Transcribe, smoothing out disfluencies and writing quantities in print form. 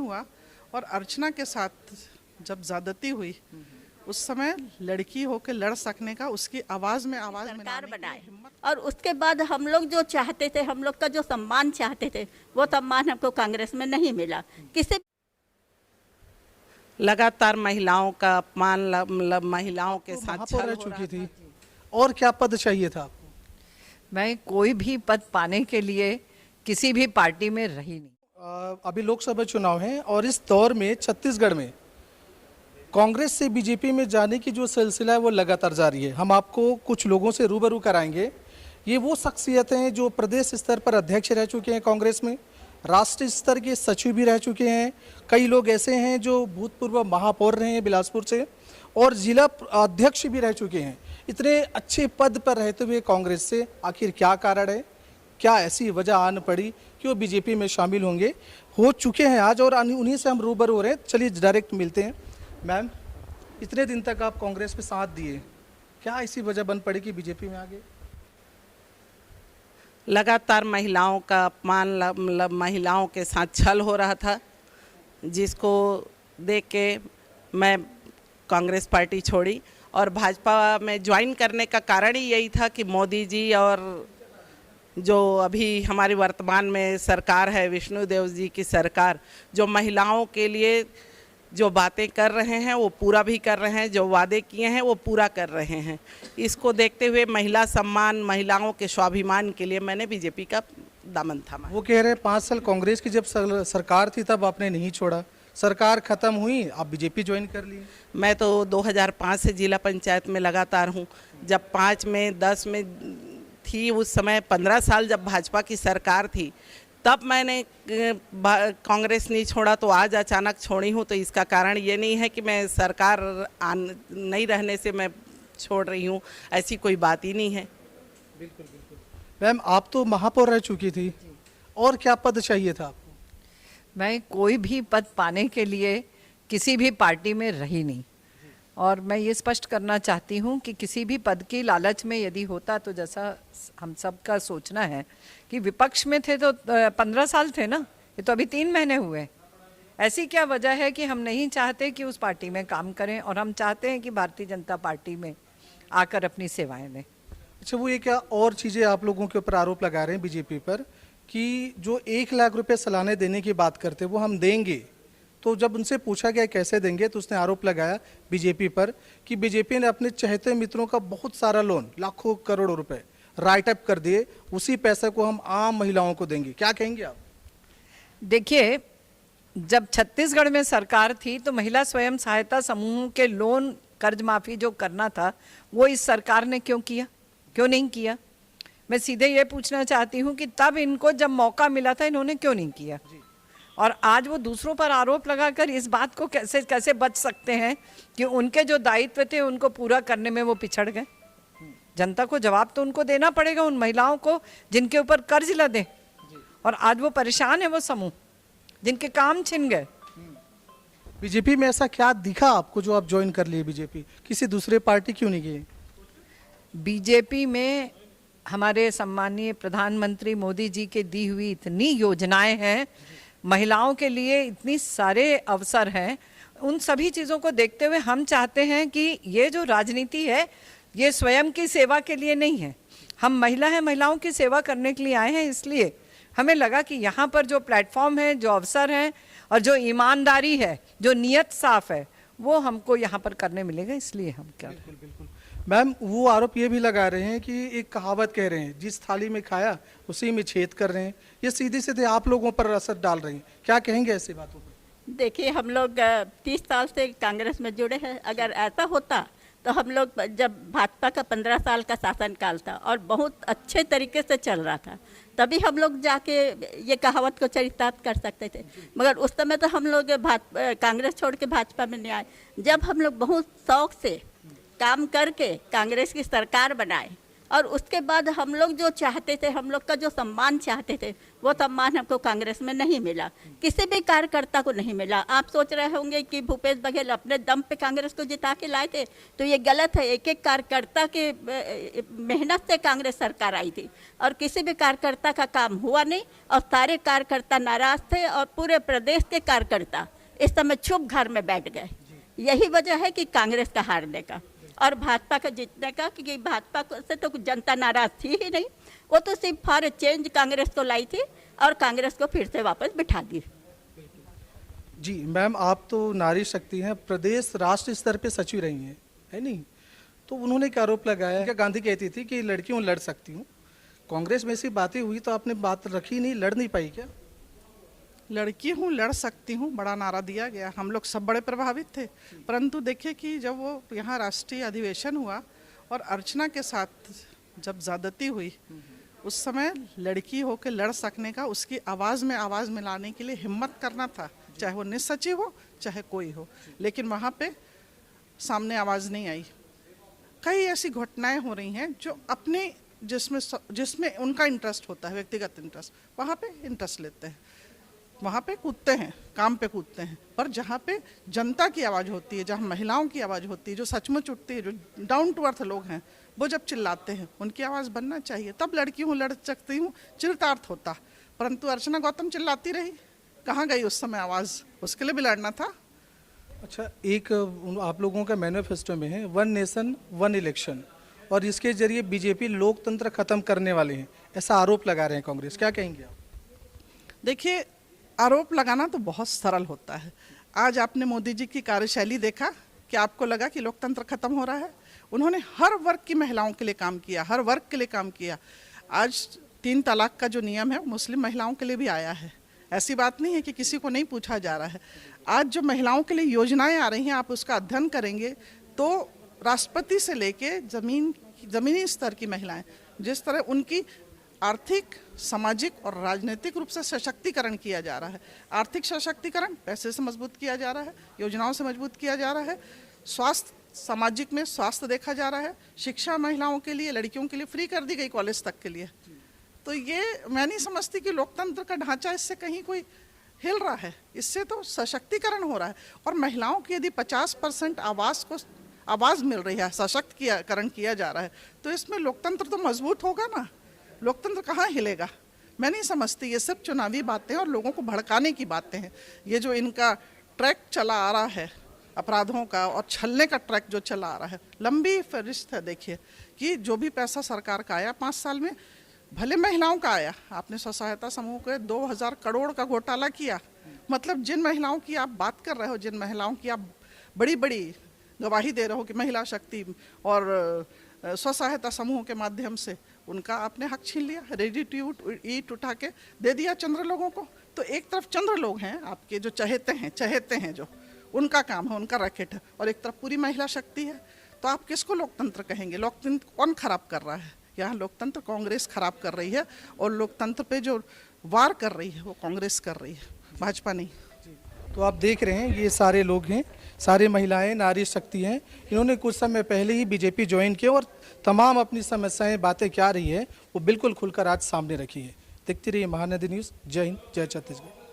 हुआ और अर्चना के साथ जब ज्यादती हुई उस समय लड़की होकर लड़ सकने का, उसकी आवाज में आवाज सरकार बनाए हिम्मत। और उसके बाद हम लोग जो चाहते थे, हम लोग का जो सम्मान चाहते थे, वो सम्मान हमको कांग्रेस में नहीं मिला। किसी लगातार महिलाओं का अपमान, महिलाओं के साथ महापौर छल रह हो चुकी रहा थी, और क्या पद चाहिए था आपको? मैं कोई भी पद पाने के लिए किसी भी पार्टी में रही नहीं। अभी लोकसभा चुनाव है और इस दौर में छत्तीसगढ़ में कांग्रेस से बीजेपी में जाने की जो सिलसिला है वो लगातार जारी है। हम आपको कुछ लोगों से रूबरू कराएंगे। ये वो शख्सियतें हैं जो प्रदेश स्तर पर अध्यक्ष रह चुके हैं कांग्रेस में, राष्ट्रीय स्तर के सचिव भी रह चुके हैं। कई लोग ऐसे हैं जो भूतपूर्व महापौर रहे हैं बिलासपुर से, और जिला अध्यक्ष भी रह चुके हैं। इतने अच्छे पद पर रहते हुए कांग्रेस से आखिर क्या कारण है, क्या ऐसी वजह आन पड़ी कि वो बीजेपी में शामिल हो चुके हैं आज, और उन्हीं से हम रूबरू हो रहे हैं। चलिए डायरेक्ट मिलते हैं। मैम, इतने दिन तक आप कांग्रेस में साथ दिए, क्या ऐसी वजह बन पड़ी कि बीजेपी में आ गए? लगातार महिलाओं का अपमान, महिलाओं के साथ छल हो रहा था, जिसको देख के मैं कांग्रेस पार्टी छोड़ी और भाजपा में ज्वाइन करने का कारण ही यही था कि मोदी जी और जो अभी हमारी वर्तमान में सरकार है, विष्णुदेव जी की सरकार, जो महिलाओं के लिए जो बातें कर रहे हैं वो पूरा भी कर रहे हैं, जो वादे किए हैं वो पूरा कर रहे हैं। इसको देखते हुए महिला सम्मान, महिलाओं के स्वाभिमान के लिए मैंने बीजेपी का दामन थामा। वो कह रहे हैं 5 साल कांग्रेस की जब सरकार थी तब आपने नहीं छोड़ा, सरकार खत्म हुई आप बीजेपी ज्वाइन कर लिए। मैं तो 2005 से जिला पंचायत में लगातार हूँ। जब 5 में 10 में थी, उस समय 15 साल जब भाजपा की सरकार थी, तब मैंने कांग्रेस नहीं छोड़ा, तो आज अचानक छोड़ी हूँ। तो इसका कारण ये नहीं है कि मैं सरकार नहीं रहने से मैं छोड़ रही हूँ, ऐसी कोई बात ही नहीं है। बिल्कुल बिल्कुल। मैम, आप तो महापौर रह चुकी थी, और क्या पद चाहिए था आपको? मैं कोई भी पद पाने के लिए किसी भी पार्टी में रही नहीं, और मैं ये स्पष्ट करना चाहती हूँ कि किसी भी पद की लालच में यदि होता तो जैसा हम सब का सोचना है कि विपक्ष में थे तो 15 साल थे ना, ये तो अभी 3 महीने हुए। ऐसी क्या वजह है कि हम नहीं चाहते कि उस पार्टी में काम करें, और हम चाहते हैं कि भारतीय जनता पार्टी में आकर अपनी सेवाएं दें। अच्छा, वो ये क्या और चीज़ें आप लोगों के ऊपर आरोप लगा रहे हैं बीजेपी पर कि जो 1 लाख रुपए सालाने देने की बात करते वो हम देंगे, तो जब उनसे पूछा गया कैसे देंगे तो उसने आरोप लगाया बीजेपी पर कि बीजेपी ने अपने चहेते मित्रों का बहुत सारा लोन, लाखों करोड़ों रुपए राइट अप कर दिए, उसी पैसे को हम आम महिलाओं को देंगे। क्या कहेंगे आप? देखिए, जब छत्तीसगढ़ में सरकार थी तो महिला स्वयं सहायता समूह के लोन कर्ज माफी जो करना था वो इस सरकार ने क्यों किया, क्यों नहीं किया? मैं सीधे ये पूछना चाहती हूँ कि तब इनको जब मौका मिला था इन्होंने क्यों नहीं किया? और आज वो दूसरों पर आरोप लगाकर इस बात को कैसे बच सकते हैं कि उनके जो दायित्व थे उनको पूरा करने में वो पिछड़ गए? जनता को जवाब तो उनको देना पड़ेगा, उन महिलाओं को जिनके ऊपर कर्ज लदे, और आज वो परेशान है, वो समूह जिनके काम छिन गए। बीजेपी में ऐसा क्या दिखा आपको जो आप ज्वाइन कर लिए बीजेपी? किसी दूसरे पार्टी क्यों नहीं गए? बीजेपी में हमारे सम्मानीय प्रधानमंत्री मोदी जी के दी हुई इतनी योजनाएं हैं, महिलाओं के लिए इतनी सारे अवसर हैं, उन सभी चीज़ों को देखते हुए हम चाहते हैं कि ये जो राजनीति है ये स्वयं की सेवा के लिए नहीं है। हम महिला हैं, महिलाओं की सेवा करने के लिए आए हैं, इसलिए हमें लगा कि यहाँ पर जो प्लेटफॉर्म है, जो अवसर हैं और जो ईमानदारी है, जो नीयत साफ है, वो हमको यहाँ पर करने मिलेगा, इसलिए हम क्या। बिल्कुल बिल्कुल। मैम, वो आरोप ये भी लगा रहे हैं कि एक कहावत कह रहे हैं, जिस थाली में खाया उसी में छेद कर रहे हैं। ये सीधे सीधे आप लोगों पर असर डाल रही हैं, क्या कहेंगे ऐसी बातों पर? देखिए, हम लोग 30 साल से कांग्रेस में जुड़े हैं। अगर ऐसा होता तो हम लोग, जब भाजपा का 15 साल का शासनकाल था और बहुत अच्छे तरीके से चल रहा था, तभी हम लोग जाके ये कहावत को चरितार्थ कर सकते थे। मगर उस समय तो हम लोग कांग्रेस छोड़ के भाजपा में नहीं आए। जब हम लोग बहुत शौक से काम करके कांग्रेस की सरकार बनाए और उसके बाद हम लोग जो चाहते थे, हम लोग का जो सम्मान चाहते थे, वो सम्मान हमको कांग्रेस में नहीं मिला, किसी भी कार्यकर्ता को नहीं मिला। आप सोच रहे होंगे कि भूपेश बघेल अपने दम पे कांग्रेस को जिता के लाए थे, तो ये गलत है। एक एक कार्यकर्ता के मेहनत से कांग्रेस सरकार आई थी और किसी भी कार्यकर्ता का काम हुआ नहीं और सारे कार्यकर्ता नाराज थे और पूरे प्रदेश के कार्यकर्ता इस समय चुप घर में बैठ गए। यही वजह है कि कांग्रेस का हारने का और भाजपा का जीतने का, क्योंकि भाजपा से तो जनता नाराज थी ही नहीं, वो तो सिर्फ फॉर चेंज कांग्रेस को लाई थी और कांग्रेस को फिर से वापस बिठा दी। जी मैम, आप तो नारी शक्ति हैं, प्रदेश राष्ट्र स्तर पे सचिव रही हैं, है नहीं? तो उन्होंने क्या आरोप लगाया है? गांधी कहती थी कि लड़कियों लड़ सकती हूँ, कांग्रेस में ऐसी बातें हुई तो आपने बात रखी नहीं, लड़ नहीं पाई क्या? लड़की हूँ, लड़ सकती हूँ, बड़ा नारा दिया गया, हम लोग सब बड़े प्रभावित थे। परंतु देखिए कि जब वो यहाँ राष्ट्रीय अधिवेशन हुआ और अर्चना के साथ जब ज़्यादती हुई, उस समय लड़की हो के लड़ सकने का, उसकी आवाज़ में आवाज़ मिलाने के लिए हिम्मत करना था, चाहे वो निसचिव हो चाहे कोई हो, लेकिन वहाँ पे सामने आवाज़ नहीं आई। कई ऐसी घटनाएं हो रही हैं जो अपने जिसमें उनका इंटरेस्ट होता है, व्यक्तिगत इंटरेस्ट, वहाँ पे इंटरेस्ट लेते हैं, वहाँ पे कूदते हैं, काम पे कूदते हैं। पर जहाँ पे जनता की आवाज़ होती है, जहाँ महिलाओं की आवाज़ होती है, जो सचमुच उठती है, जो डाउन टू अर्थ लोग हैं, वो जब चिल्लाते हैं, उनकी आवाज़ बनना चाहिए। तब लड़की हूँ, लड़ सकती हूँ चरितार्थ होता। परंतु अर्चना गौतम चिल्लाती रही, कहाँ गई उस समय आवाज़? उसके लिए भी लड़ना था। अच्छा, एक आप लोगों का मैनिफेस्टो में है वन नेशन वन इलेक्शन, और इसके जरिए बीजेपी लोकतंत्र खत्म करने वाले हैं, ऐसा आरोप लगा रहे हैं कांग्रेस, क्या कहेंगे आप? देखिए, आरोप लगाना तो बहुत सरल होता है। आज आपने मोदी जी की कार्यशैली देखा कि आपको लगा कि लोकतंत्र खत्म हो रहा है? उन्होंने हर वर्ग की महिलाओं के लिए काम किया, हर वर्ग के लिए काम किया। आज 3 तलाक का जो नियम है, मुस्लिम महिलाओं के लिए भी आया है। ऐसी बात नहीं है कि किसी को नहीं पूछा जा रहा है। आज जो महिलाओं के लिए योजनाएं आ रही हैं, आप उसका अध्ययन करेंगे तो राष्ट्रपति से लेके ज़मीनी स्तर की महिलाएं, जिस तरह उनकी आर्थिक, सामाजिक और राजनीतिक रूप से सशक्तिकरण किया जा रहा है। आर्थिक सशक्तिकरण पैसे से मजबूत किया जा रहा है, योजनाओं से मजबूत किया जा रहा है। स्वास्थ्य, सामाजिक में स्वास्थ्य देखा जा रहा है। शिक्षा महिलाओं के लिए, लड़कियों के लिए फ्री कर दी गई, कॉलेज तक के लिए। तो ये मैं नहीं समझती कि लोकतंत्र का ढांचा इससे कहीं कोई हिल रहा है। इससे तो सशक्तिकरण हो रहा है। और महिलाओं की यदि 50% आवाज़ मिल रही है, सशक्तिकरण किया जा रहा है, तो इसमें लोकतंत्र तो मजबूत होगा ना। लोकतंत्र कहाँ हिलेगा? मैं नहीं समझती। ये सब चुनावी बातें और लोगों को भड़काने की बातें हैं। ये जो इनका ट्रैक चला आ रहा है अपराधों का और छलने का ट्रैक जो चला आ रहा है, लंबी फहरिस्त है। देखिए कि जो भी पैसा सरकार का आया 5 साल में, भले महिलाओं का आया, आपने स्व सहायता समूह के 2000 करोड़ का घोटाला किया। मतलब जिन महिलाओं की आप बात कर रहे हो, जिन महिलाओं की आप बड़ी बड़ी गवाही दे रहे हो कि महिला शक्ति और स्व सहायता समूह के माध्यम से उनका आपने हक छीन लिया, रेडी टू ईट उठा के दे दिया चंद्र लोगों को। तो एक तरफ चंद्र लोग हैं आपके जो चहेते हैं, जो उनका काम है, उनका रैकेट है, और एक तरफ पूरी महिला शक्ति है। तो आप किसको लोकतंत्र कहेंगे? लोकतंत्र कौन खराब कर रहा है? यहाँ लोकतंत्र कांग्रेस खराब कर रही है, और लोकतंत्र पे जो वार कर रही है वो कांग्रेस कर रही है, भाजपा नहीं। तो आप देख रहे हैं ये सारे लोग हैं, सारी महिलाएं, नारी शक्ति हैं। इन्होंने कुछ समय पहले ही बीजेपी ज्वाइन किया और तमाम अपनी समस्याएं, बातें क्या रही है वो बिल्कुल खुलकर आज सामने रखी है। देखते रहिए महानदी न्यूज़। जय हिंद, जय छत्तीसगढ़।